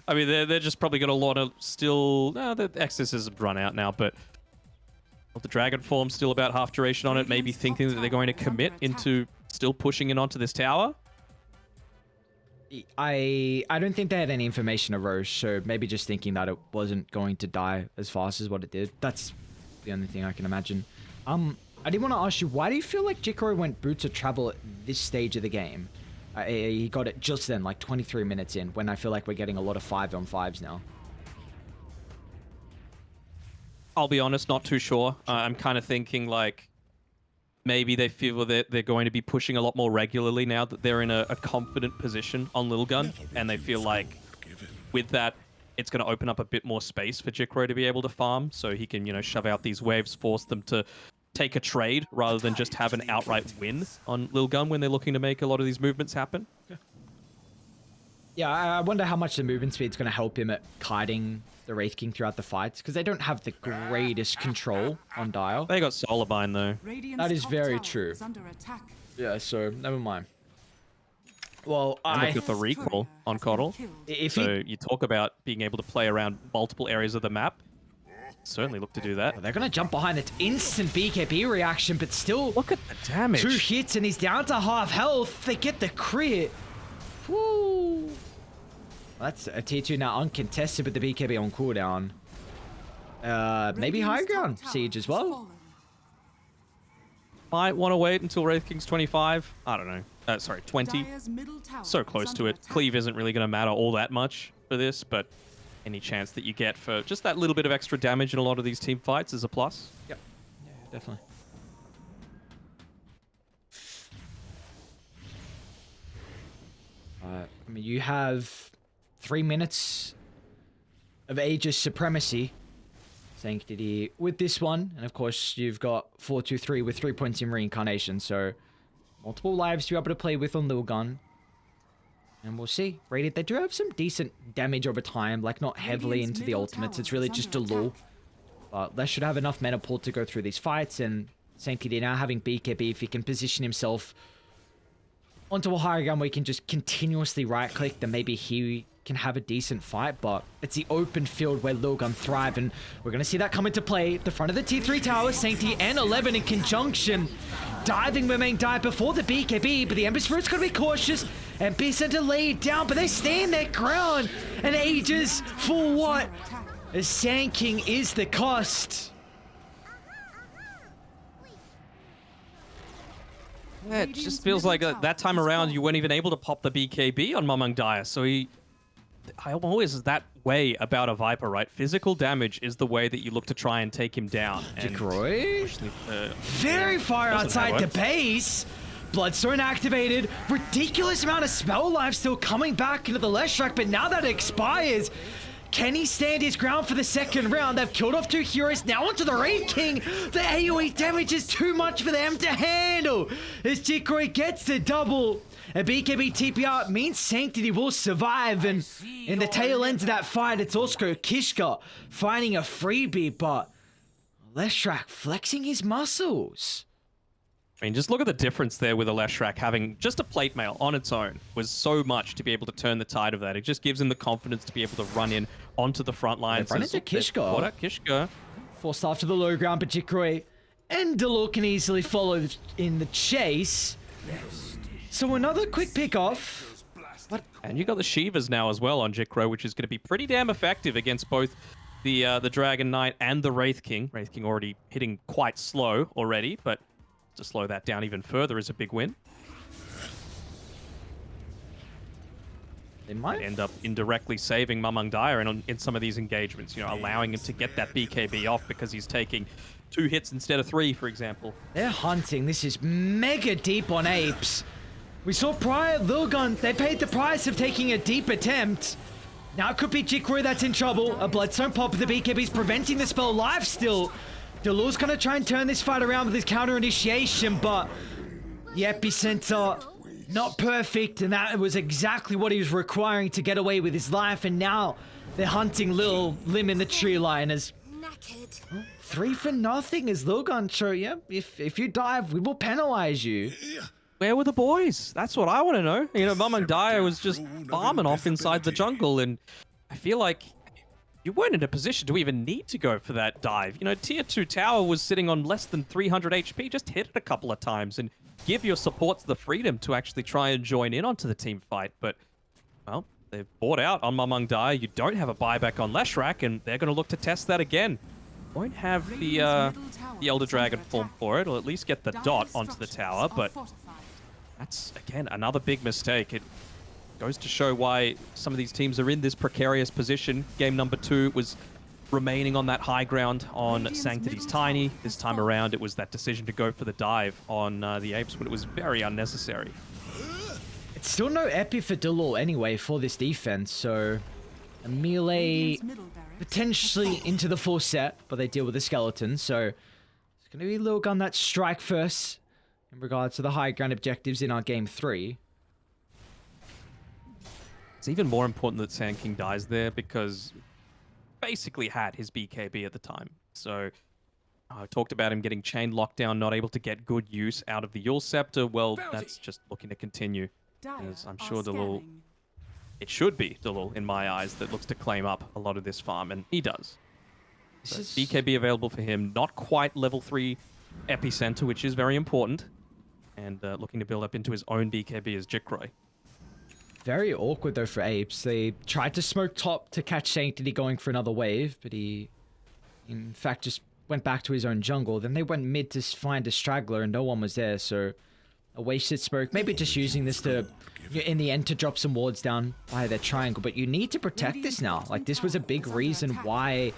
I mean, they're just probably got a lot of still. No, the exorcism run out now, but the dragon form still about half duration on it. Maybe thinking that they're going to commit into still pushing in onto this tower. I don't think they had any information of Roche, so maybe just thinking that it wasn't going to die as fast as what it did. That's the only thing I can imagine. I did want to ask you, why do you feel like Jikoro went Boots of Travel at this stage of the game? He got it just then, like 23 minutes in, when I feel like we're getting a lot of 5-on-5s now. I'll be honest, not too sure. I'm kind of thinking like maybe they feel that they're going to be pushing a lot more regularly now that they're in a confident position on Lilgun, and they feel like with that, it's going to open up a bit more space for Jikoro to be able to farm, so he can, you know, shove out these waves, force them to take a trade rather than just have an outright win on Lilgun when they're looking to make a lot of these movements happen. Yeah, I wonder how much the movement speed's going to help him at kiting the Wraith King throughout the fights, because they don't have the greatest control on Dial. They got Solarbind though. That is very true. Yeah, so never mind. Well, And look at the recall on Coddle. So you talk about being able to play around multiple areas of the map. Certainly look to do that. They're going to jump behind it. Instant BKB reaction, but still... Look at the damage. 2 hits and he's down to half health. They get the crit. Woo. That's a tier 2 now uncontested with the BKB on cooldown. Maybe high ground siege as well. Might want to wait until Wraith King's 25. I don't know. Sorry, 20. So close to it. Cleave isn't really going to matter all that much for this, but any chance that you get for just that little bit of extra damage in a lot of these team fights is a plus. Yep. Yeah, definitely. I mean, you have 3 minutes of Aegis Supremacy. Sanctity with this one, and of course you've got 4-2-3 with 3 points in Reincarnation, so multiple lives to be able to play with on Lilgun. And we'll see. Radiant, they do have some decent damage over time, like not heavily into the ultimates, it's really just a lull. But Les should have enough mana pool to go through these fights, and Sanctity now having BKB, if he can position himself onto a higher ground where he can just continuously right click, then maybe he can have a decent fight, but it's the open field where Lilgun thrive, and we're going to see that come into play. The front of the T3 tower, Sanctity and 11 in conjunction, diving with main dive before the BKB, but the Ember Spirit's got to be cautious, and be sent to lay it down, but they stand their ground, and Aegis for what? As Sand is the cost. Yeah, it just feels like that time around you weren't even able to pop the BKB on Mamang Daya, so I'm always that way about a Viper, right? Physical damage is the way that you look to try and take him down. Jikoro? Very far outside the base. Bloodstone activated. Ridiculous amount of spell life still coming back into the Leshrac, but now that it expires, can he stand his ground for the second round? They've killed off 2 heroes. Now onto the Wraith King. The AoE damage is too much for them to handle as Jikoro gets the double. A BKB TPR means Sanctity will survive, and in the tail end of that fight, it's also Kishka finding a freebie, but Leshrac flexing his muscles. I mean, just look at the difference there with a Leshrac having just a plate mail on its own was so much to be able to turn the tide of that. It just gives him the confidence to be able to run in onto the front lines. Run into Kishka. Kishka. Forced off to the low ground, but Jikoro and Danog can easily follow in the chase. So another quick pick off. And you got the Shivas now as well on Jikoro, which is going to be pretty damn effective against both the Dragon Knight and the Wraith King. Wraith King already hitting quite slow already, but to slow that down even further is a big win. They might end up indirectly saving Mamang Daya in some of these engagements, you know, allowing him to get that BKB off because he's taking 2 hits instead of 3, for example. They're hunting. This is mega deep on Apes. We saw prior Lilgun, they paid the price of taking a deep attempt. Now it could be Jikoro that's in trouble. A Bloodstone pop with the BKB's preventing the spell alive still. Delur's gonna try and turn this fight around with his counter initiation, but the Epicenter, not perfect, and that was exactly what he was requiring to get away with his life, and now they're hunting Lil Lim in the tree line as 3 for nothing as Lilgun show, yeah, if you dive, we will penalize you. where were the boys? That's what I want to know. You know, Mamang Daya was just farming off inside the jungle, and I feel like you weren't in a position to even need to go for that dive. You know, tier 2 tower was sitting on less than 300 HP. Just hit it a couple of times and give your supports the freedom to actually try and join in onto the team fight. But, well, they've bought out on Mamang Daya. You don't have a buyback on Leshrac, and they're going to look to test that again. Won't have the Elder Dragon form for it, or at least get the dot onto the tower, but that's, again, another big mistake. It goes to show why some of these teams are in this precarious position. Game number 2 was remaining on that high ground on Sanctity's Tiny. This time around, it was that decision to go for the dive on the Apes when it was very unnecessary. It's still no epi for Dilul anyway for this defense, so a melee potentially into the full set, but they deal with the skeleton, so it's going to be Lilgun that strike first in regards to the high ground objectives in our game 3. It's even more important that Sand King dies there because basically had his BKB at the time. So I talked about him getting chain lockdown, not able to get good use out of the Yule Scepter. Well, that's just looking to continue. As I'm sure Dilul, it should be Dilul in my eyes, that looks to claim up a lot of this farm, and he does. So BKB available for him, not quite level 3 epicenter, which is very important, and looking to build up into his own BKB as Jikroy. Very awkward though for Apes. They tried to smoke top to catch Sanctity going for another wave, but he in fact just went back to his own jungle. Then they went mid to find a straggler and no one was there, so a wasted smoke. Maybe just using this to, in the end, to drop some wards down by their triangle. But you need to protect this now. Like, this was a big reason why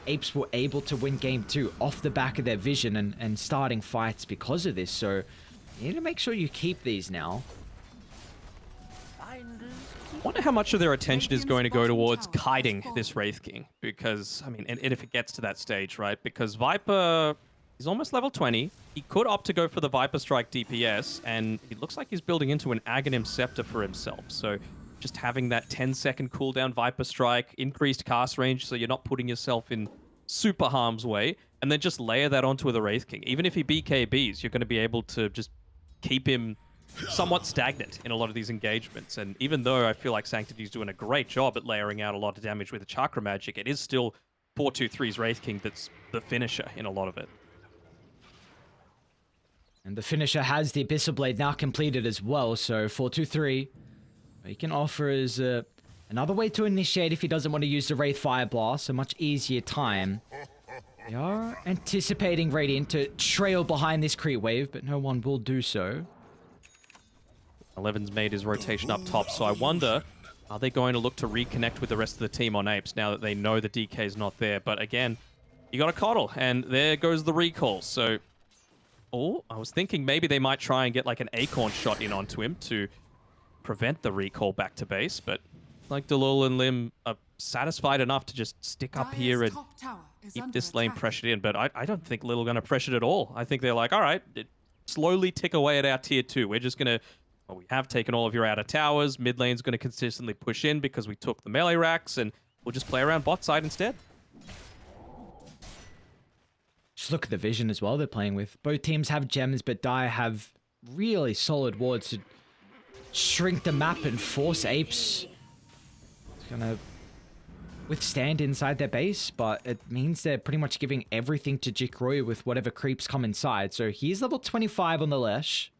Apes were able to win game 2 off the back of their vision and starting fights because of this. So you need to make sure you keep these now. I wonder how much of their attention is going to go towards kiting this Wraith King. Because, I mean, and if it gets to that stage, right? Because Viper is almost level 20. He could opt to go for the Viper Strike DPS, and it looks like he's building into an Aghanim Scepter for himself. So just having that 10-second cooldown Viper Strike, increased cast range, so you're not putting yourself in super harm's way, and then just layer that onto the Wraith King. Even if he BKBs, you're going to be able to just keep him somewhat stagnant in a lot of these engagements. And even though I feel like Sanctity's doing a great job at layering out a lot of damage with the Chakra Magic, it is still 4-2-3's Wraith King that's the finisher in a lot of it. And the finisher has the Abyssal Blade now completed as well, so 4-2-3. He can offer as another way to initiate if he doesn't want to use the Wraith Fire Blast, a much easier time. They are anticipating Radiant to trail behind this creep wave, but no one will do so. 11's made his rotation up top, so I wonder, are they going to look to reconnect with the rest of the team on Apes now that they know the DK's not there? But again, you got a coddle, and there goes the recall. So, oh, I was thinking maybe they might try and get like an Acorn shot in onto him to prevent the recall back to base, but like Dilul and Lim are satisfied enough to just stick up here and keep this lane pressured in. But I don't think Lilgun gonna pressure it at all. I think they're like, all right, slowly tick away at our tier 2. We're just gonna, well, we have taken all of your outer towers. Mid lane's gonna consistently push in because we took the melee racks, and we'll just play around bot side instead. Just look at the vision as well they're playing with. Both teams have gems, but Dire have really solid wards to shrink the map and force Apes. It's gonna withstand inside their base, but it means they're pretty much giving everything to Jikroy with whatever creeps come inside. So he's level 25 on the Lesh.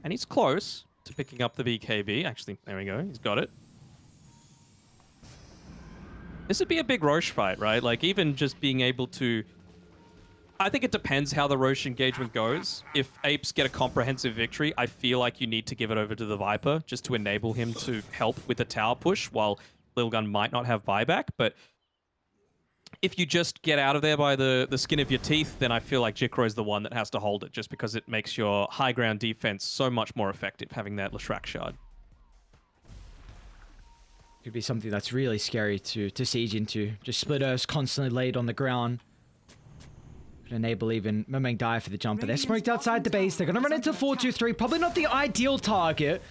And he's close to picking up the BKB. Actually, there we go. He's got it. This would be a big Roche fight, right? Like, even just being able to... I think it depends how the Roche engagement goes. If Apes get a comprehensive victory, I feel like you need to give it over to the Viper just to enable him to help with the tower push, while Lilgun might not have buyback. But if you just get out of there by the skin of your teeth, then I feel like Jikroy's the one that has to hold it, just because it makes your high ground defense so much more effective, having that Leshrac shard. Could be something that's really scary to siege into. Just splitters constantly laid on the ground. Could enable even Mamang Daya for the jump, but they're smoked outside the base. They're going to run into 4-2-3. Probably not the ideal target.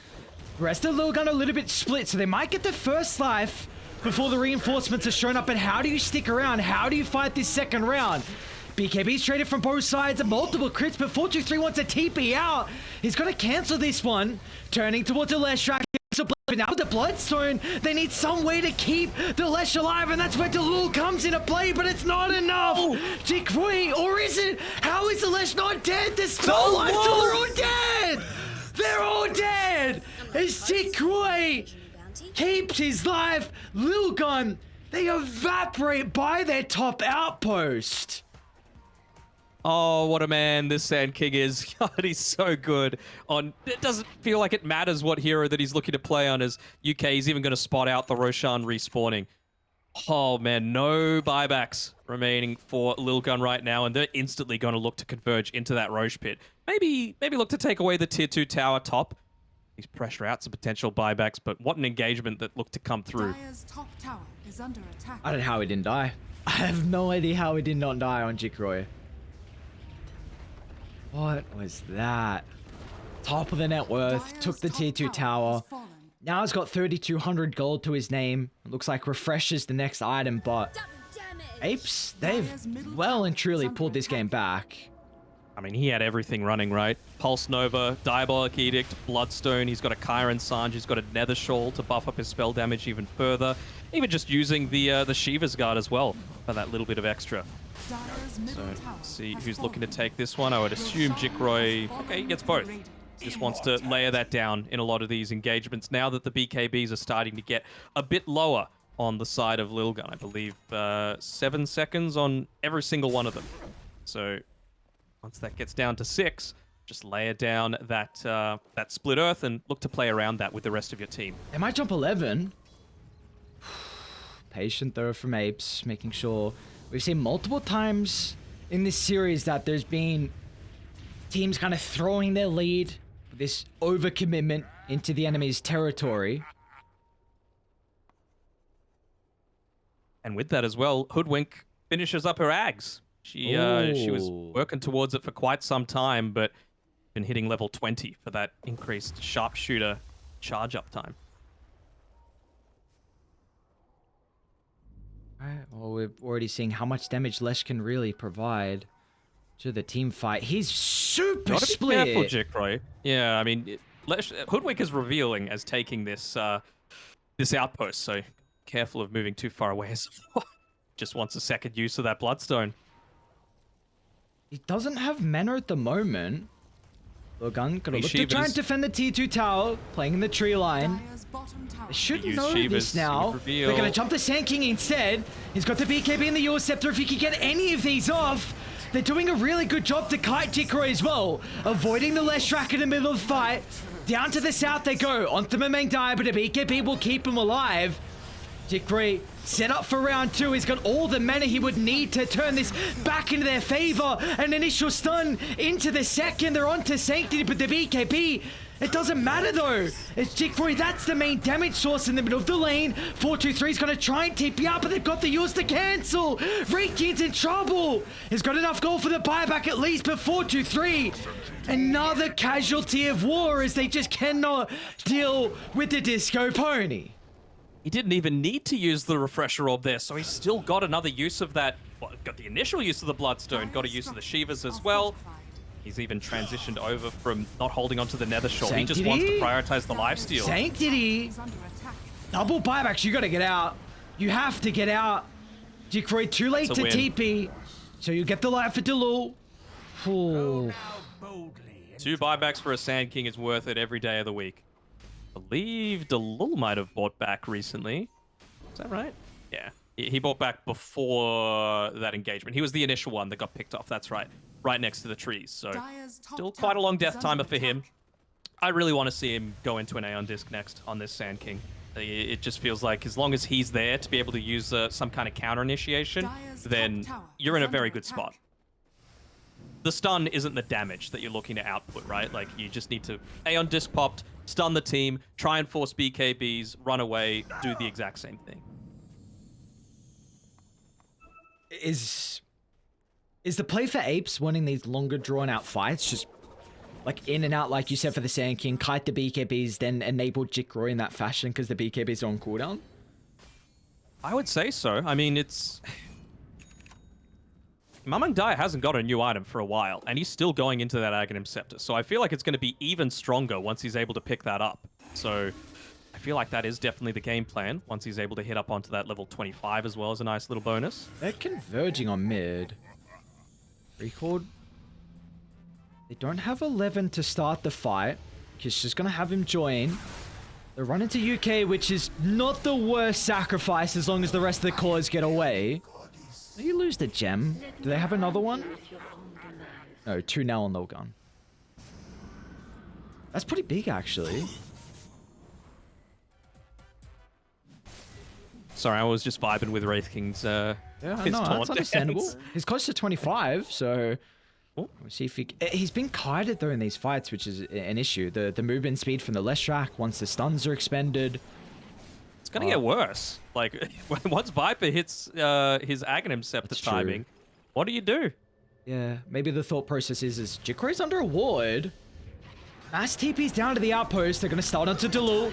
The rest of Lilgun a little bit split, so they might get the first life before the reinforcements are shown up. But how do you stick around? How do you fight this second round? BKB's traded from both sides, multiple crits, but 423 wants a TP out. He's going to cancel this one, turning towards the Leshrac. But now with the Bloodstone, they need some way to keep the Lesh alive, and that's where Delul comes into play, but it's not enough. Jikroy, or is it? How is the Lesh not dead? They're still alive till they're all dead! They're all dead! As Jikroy keeps his life, Lilgun, they evaporate by their top outpost. Oh, what a man this Sand King is. God, he's so good. It doesn't feel like it matters what hero that he's looking to play on, as UK is even going to spot out the Roshan respawning. Oh man, no buybacks remaining for Lilgun right now, and they're instantly going to look to converge into that Roche pit. Maybe look to take away the tier 2 tower top. These pressure out some potential buybacks, but what an engagement that looked to come through. Dire's top tower is under attack. I don't know how he didn't die. I have no idea how he did not die on Jikroy. What was that? Top of the net worth, Dire's took the top tier 2 tower tower. has fallen. Now he's got 3,200 gold to his name. It looks like refreshes the next item, but Apes, they've well and truly pulled this game back. I mean, he had everything running, right? Pulse Nova, Diabolic Edict, Bloodstone. He's got a Chiron Sange. He's got a Nether Shawl to buff up his spell damage even further. Even just using the Shiva's Guard as well for that little bit of extra. Dire's middle So, tower see has who's looking to fallen. take this one. I would assume Jikroy... Okay, he gets both. Just wants to layer that down in a lot of these engagements. Now that the BKBs are starting to get a bit lower on the side of Lilgun. I believe 7 seconds on every single one of them. So once that gets down to 6, just layer down that that split earth and look to play around that with the rest of your team. They might jump 11. Patient though from Apes, making sure. We've seen multiple times in this series that there's been teams kind of throwing their lead, this overcommitment into the enemy's territory. And with that as well, Hoodwink finishes up her Ags. She was Ooh. working towards it for quite some time, but been hitting level 20 for that increased sharpshooter charge up time. Alright, well, we're already seeing how much damage Lesh can really provide to the team fight. He's super Gotta be split. careful, Jikroy. Yeah, I mean, Hoodwink is revealing as taking this this outpost, so careful of moving too far away. Just wants a second use of that Bloodstone. He doesn't have mana at the moment. Lilgun gonna look to try and Shivas. defend the Tier 2 tower, playing in the tree line. Dire's bottom tower They should Use know Shivas, this now. reveal. They're gonna jump the Sand King instead. He's got the BKB and the Yor Scepter. If he can get any of these off, they're doing a really good job to kite Jikroy as well, avoiding the Leshrac in the middle of the fight. Down to the south they go, onto Mamang Dai, but a BKB will keep him alive. Jikroy set up for round 2. He's got all the mana he would need to turn this back into their favor. An initial stun into the second. They're on to Sanctity, but the BKB, it doesn't matter though. It's Jikroy, that's the main damage source in the middle of the lane. 423 is going to try and TP out, but they've got the use to cancel. Raikin's in trouble. He's got enough gold for the buyback at least, but 423, another casualty of war as they just cannot deal with the Disco Pony. He didn't even need to use the refresher orb there, so he's still got another use of that. Well, got the initial use of the Bloodstone, got a use of the Shivas as well. He's even transitioned over from not holding onto the Nether Shawl. He just wants to prioritize the lifesteal. Sanctity. Double buybacks, you gotta get out. You have to get out. Jikroy, too late That's a to win. TP. So you get the life for Delul. Ooh. 2 buybacks for a Sand King is worth it every day of the week. I believe Delul might have bought back recently. Is that right? Yeah. He bought back before that engagement. He was the initial one that got picked off. That's right. Right next to the trees. So still quite a long death timer for him. I really want to see him go into an Aeon Disc next on this Sand King. It just feels like as long as he's there to be able to use some kind of counter initiation, then you're in a very good spot. The stun isn't the damage that you're looking to output, right? Like, you just need to Aeon Disc popped, stun the team, try and force BKBs, run away, do the exact same thing. Is the play for Apes winning these longer drawn out fights? Just like in and out, like you said, for the Sand King, kite the BKBs, then enable Jikroy in that fashion because the BKBs are on cooldown? I would say so. I mean, it's... Mamang Dai hasn't got a new item for a while, and he's still going into that Aghanim Scepter. So I feel like it's going to be even stronger once he's able to pick that up. So I feel like that is definitely the game plan once he's able to hit up onto that level 25 as well as a nice little bonus. They're converging on mid. Record. They don't have 11 to start the fight. Kish is going to have him join. They run into UK, which is not the worst sacrifice as long as the rest of the cores get away. You lose the gem. Do they have another one? No, 2 now on Lilgun. That's pretty big, actually. Sorry, I was just vibing with Wraith King's Yeah, his no, taunt that's understandable. dance. He's close to 25, so... Oh. We'll see if he's been kited, though, in these fights, which is an issue. The movement speed from the Leshrac, once the stuns are expended... It's gonna get worse. Like, once Viper hits his Aghanim Scepter That's true. timing, what do you do? Yeah, maybe the thought process is Jikro's under a ward. As TP's down to the outpost, they're going to start onto Delul.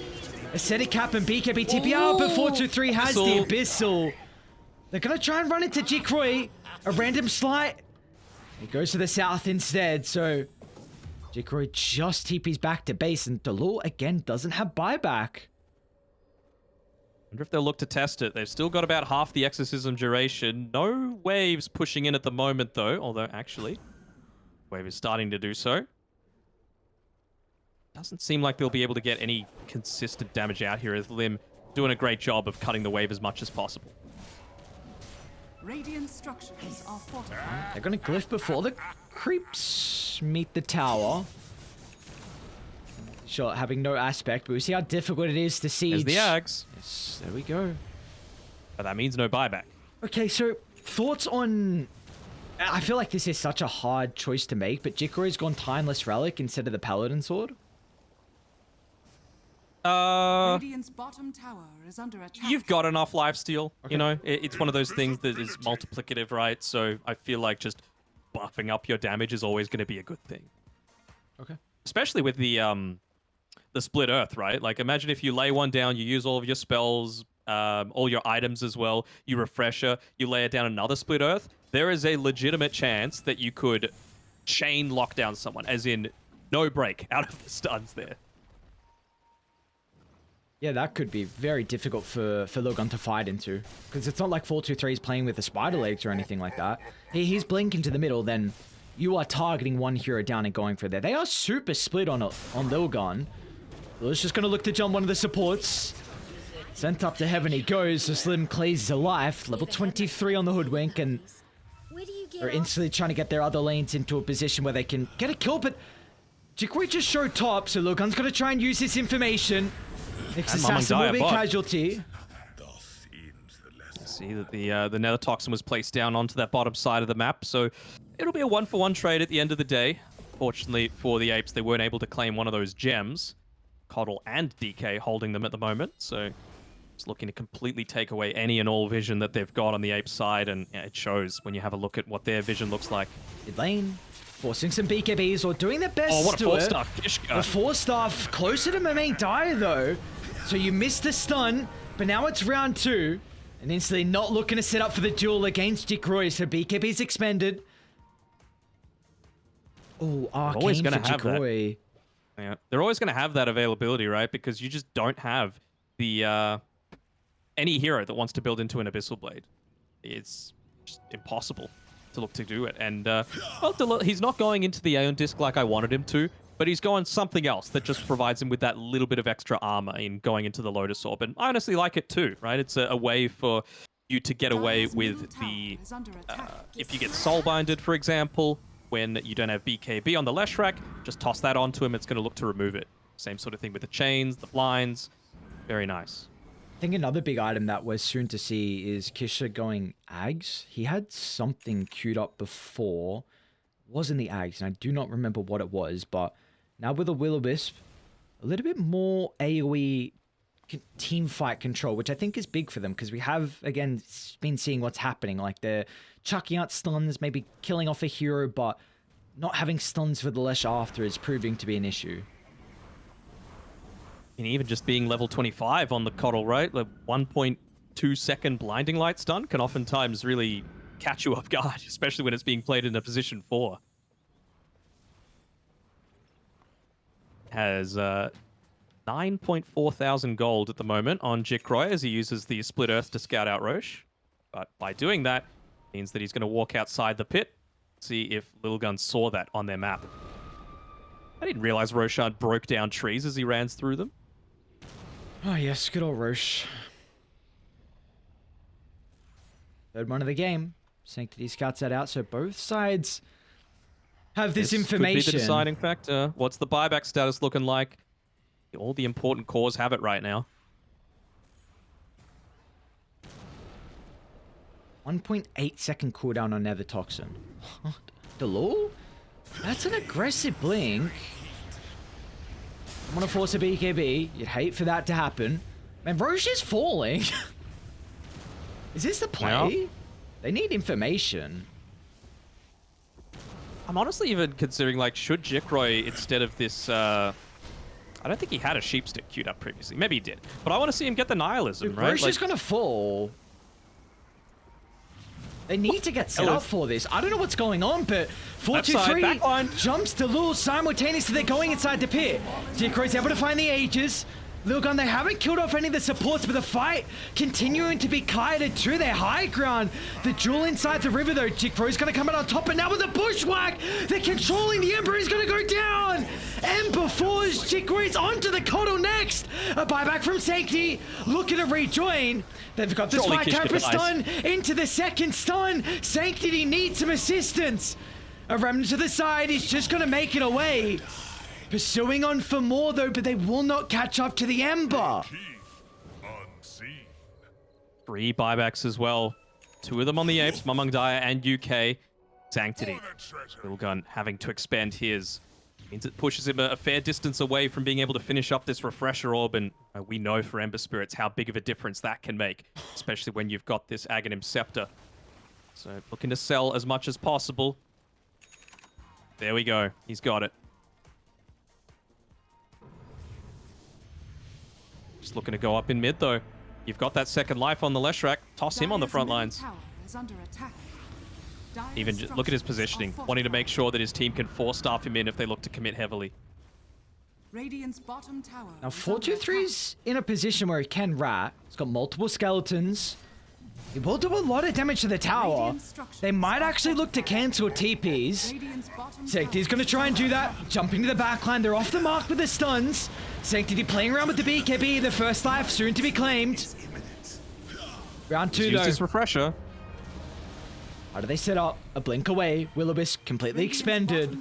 Ascetic Cap and BKB TP out, but 423 has the Abyssal. Abyssal. They're going to try and run into Jikroy. A random slight. He goes to the south instead, so Jikroy just TP's back to base, and Delul again doesn't have buyback. Wonder if they'll look to test it. They've still got about half the exorcism duration. No waves pushing in at the moment, though. Although, actually, wave is starting to do so. Doesn't seem like they'll be able to get any consistent damage out here as Lim doing a great job of cutting the wave as much as possible. Radiant structures are fortified. They're going to glyph before the creeps meet the tower. Sure, having no aspect, but we see how difficult it is to siege. There's the Ags. Yes, there we go. But that means no buyback. Okay, so thoughts on... I feel like this is such a hard choice to make, but Jikroy's gone Timeless Relic instead of the Paladin Sword. Radiant's bottom tower is under attack. You've got enough lifesteal. You know, it's one of those things that is multiplicative, right? So I feel like just buffing up your damage is always going to be a good thing. Okay. Especially with the split earth, right? Like, imagine if you lay one down, you use all of your spells, all your items as well, you refresher, you lay it down another split earth. There is a legitimate chance that you could chain lock down someone, as in no break out of the stuns there. Yeah, that could be very difficult for Lilgun to fight into. Because it's not like 423 is playing with the spider legs or anything like that. He's blinking to the middle, then you are targeting one hero down and going for there. They are super split on Lilgun. Lily's just going to look to jump one of the supports. Sent up to heaven he goes. So Slim clears a life. Level 23 on the Hoodwink, and they're instantly trying to get their other lanes into a position where they can get a kill, but Jikroy just showed top, so Lilgun's going to try and use this information. Next assassin will be a casualty. See that the Nether Toxin was placed down onto that bottom side of the map, so it'll be a 1-for-1 trade at the end of the day. Fortunately for the Apes, they weren't able to claim one of those gems. Coddle and DK holding them at the moment, so it's looking to completely take away any and all vision that they've got on the Ape side, and yeah, it shows when you have a look at what their vision looks like. Mid lane, forcing some BKBs or doing their best. Oh, what a to it. 4-star Kishka. The 4-star closer to Mamang Dai though, so you missed the stun, but now it's round 2, and instantly not looking to set up for the duel against Jikroy, so BKB's expended. Oh, always Arcane gonna for have that. Jikroy. Yeah, they're always going to have that availability, right? Because you just don't have the any hero that wants to build into an Abyssal Blade. It's just impossible to look to do it. And well, he's not going into the Aeon Disc like I wanted him to, but he's going something else that just provides him with that little bit of extra armor in going into the Lotus Orb. And I honestly like it too, right? It's a way for you to get away with the if you get soul-binded, for example, when you don't have BKB on the Leshrac, just toss that onto him. It's going to look to remove it. Same sort of thing with the chains, the blinds. Very nice. I think another big item that we're soon to see is Kisha going Ags. He had something queued up before. It wasn't the Ags, and I do not remember what it was, but now with a Will-O-Wisp, a little bit more AoE team fight control, which I think is big for them, because we have, again, been seeing what's happening. Like, they're chucking out stuns, maybe killing off a hero, but not having stuns for the Lesh after is proving to be an issue. And even just being level 25 on the Coddle, right? Like 1.2 second blinding light stun can oftentimes really catch you off guard, especially when it's being played in a position 4. Has 9.4 thousand gold at the moment on Jikroy as he uses the Split Earth to scout out Roche. But by doing that, means that he's going to walk outside the pit, see if Lilgun saw that on their map. I didn't realize Roshan broke down trees as he ran through them. Oh yes, good old Roche. Third one of the game. Sanctity scouts that out, so both sides have this information. Could be the deciding factor. What's the buyback status looking like? All the important cores have it right now. 1.8 second cooldown on Nether Toxin. Delul? That's an aggressive blink. I'm gonna force a BKB. You'd hate for that to happen. Man, Roche is falling. Is this the play? Yeah. They need information. I'm honestly even considering, like, should Jikroy, instead of this, I don't think he had a sheep stick queued up previously. Maybe he did. But I want to see him get the nihilism, Dude, right? Roche is gonna fall. They need to get set up for this. I don't know what's going on, but 4-2-3 jumps to Lul simultaneously. They're going inside the pit. Jikroy's able to find the Aegis. Lilgun, they haven't killed off any of the supports, but the fight continuing to be kited to their high ground. The duel inside the river, though. Jikroy's going to come out on top, and now with a bushwhack, they're controlling the Ember. He's going to go down. Ember falls. Jikroy's onto the Coddle next. A buyback from Sanctity, looking to rejoin. They've got the Spike Camper stun into the second stun. Sanctity needs some assistance. A remnant to the side is just going to make it away. Pursuing on for more, though, but they will not catch up to the Ember. Unseen. 3 buybacks as well. 2 of them on the Apes, Mamang Daya and UK. Sanctity. Lilgun having to expand his. Means it pushes him a fair distance away from being able to finish up this Refresher Orb, and we know for Ember Spirits how big of a difference that can make, especially when you've got this Aghanim Scepter. So looking to sell as much as possible. There we go. He's got it. Just looking to go up in mid, though. You've got that second life on the Leshrac. Toss him on the front lines. Even just look at his positioning, wanting to make sure that his team can force-staff him in if they look to commit heavily. Radiant's bottom tower. Now, 4-2-3's in a position where he can rat. He's got multiple skeletons. He will do a lot of damage to the tower. They might actually look to cancel TPs. Sanctity's going to try and do that. Jumping to the backline. They're off the mark with the stuns. Sanctity playing around with the BKB. The first life soon to be claimed. Round 2, though. Use this Refresher. How do they set up? A blink away. Will-O-Wisp completely expended.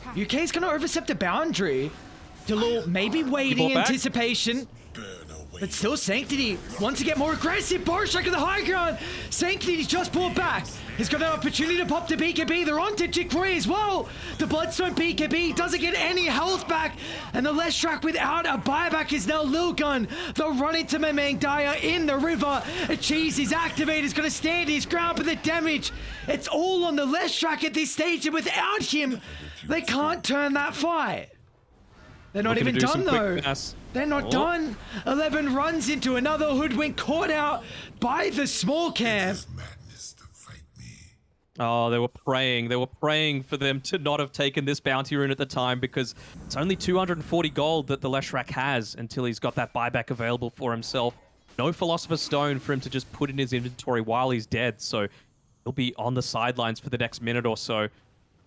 UK's going to overstep the boundary. Delul maybe waiting in anticipation. But still, Sanctity wants to get more aggressive. Bar strike of the high ground. Sanctity's just pulled back. He's got an opportunity to pop the BKB. They're on to Jikroy as well. The Bloodstone BKB doesn't get any health back. And the Leshrac without a buyback is now Lilgun. They'll run into Mamang Daya in the river. Cheese is activated. He's going to stand his ground, but the damage, it's all on the Leshrac at this stage. And without him, they can't turn that fight. They're not even done, though. They're not done. 11 runs into another hoodwink, caught out by the small camp. Oh, they were praying. They were praying for them to not have taken this bounty rune at the time, because it's only 240 gold that the Leshrac has until he's got that buyback available for himself. No Philosopher's Stone for him to just put in his inventory while he's dead, so he'll be on the sidelines for the next minute or so.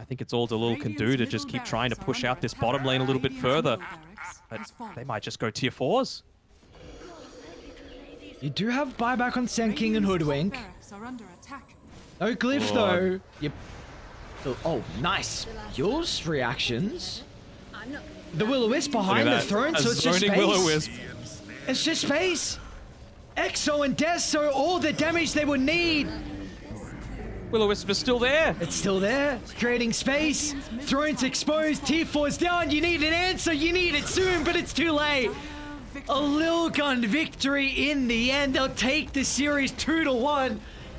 I think it's all Delul can do to just keep trying to push out this bottom lane a little bit further. But they might just go tier 4s. You do have buyback on Sand King and Hoodwink. No glyph, though. Yep. Oh, nice. Yours reactions. The Will-O-Wisp behind the throne, so it's just space. Will-O-Wisp. It's just space. Exo and Deso, all the damage they would need. Will-O-Wisp is still there. It's still there, creating space. Throne's exposed, T4's down. You need an answer, you need it soon, but it's too late. A Lilgun victory in the end. They'll take the series 2-1,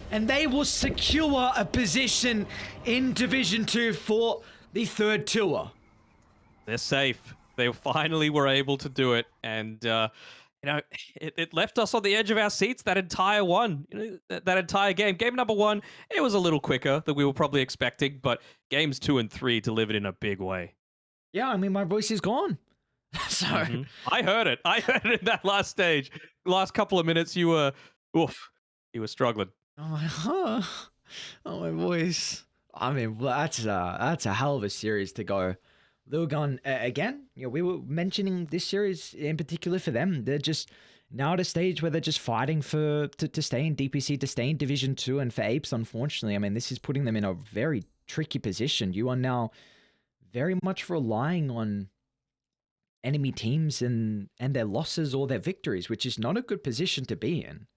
and they will secure a position in Division 2 for the third tour. They're safe. They finally were able to do it, and you know, it left us on the edge of our seats that entire one, that entire game. Game number one, it was a little quicker than we were probably expecting, but games 2 and 3 delivered in a big way. Yeah, I mean, my voice is gone. So I heard it. I heard it in that last stage. Last couple of minutes, you were struggling. I'm like, huh? Oh, my voice. I mean, well, that's a hell of a series to go. Lilgun, again, we were mentioning this series in particular for them. They're just now at a stage where they're just fighting to stay in DPC, to stay in Division 2, and for Apes, unfortunately, I mean, this is putting them in a very tricky position. You are now very much relying on enemy teams and their losses or their victories, which is not a good position to be in.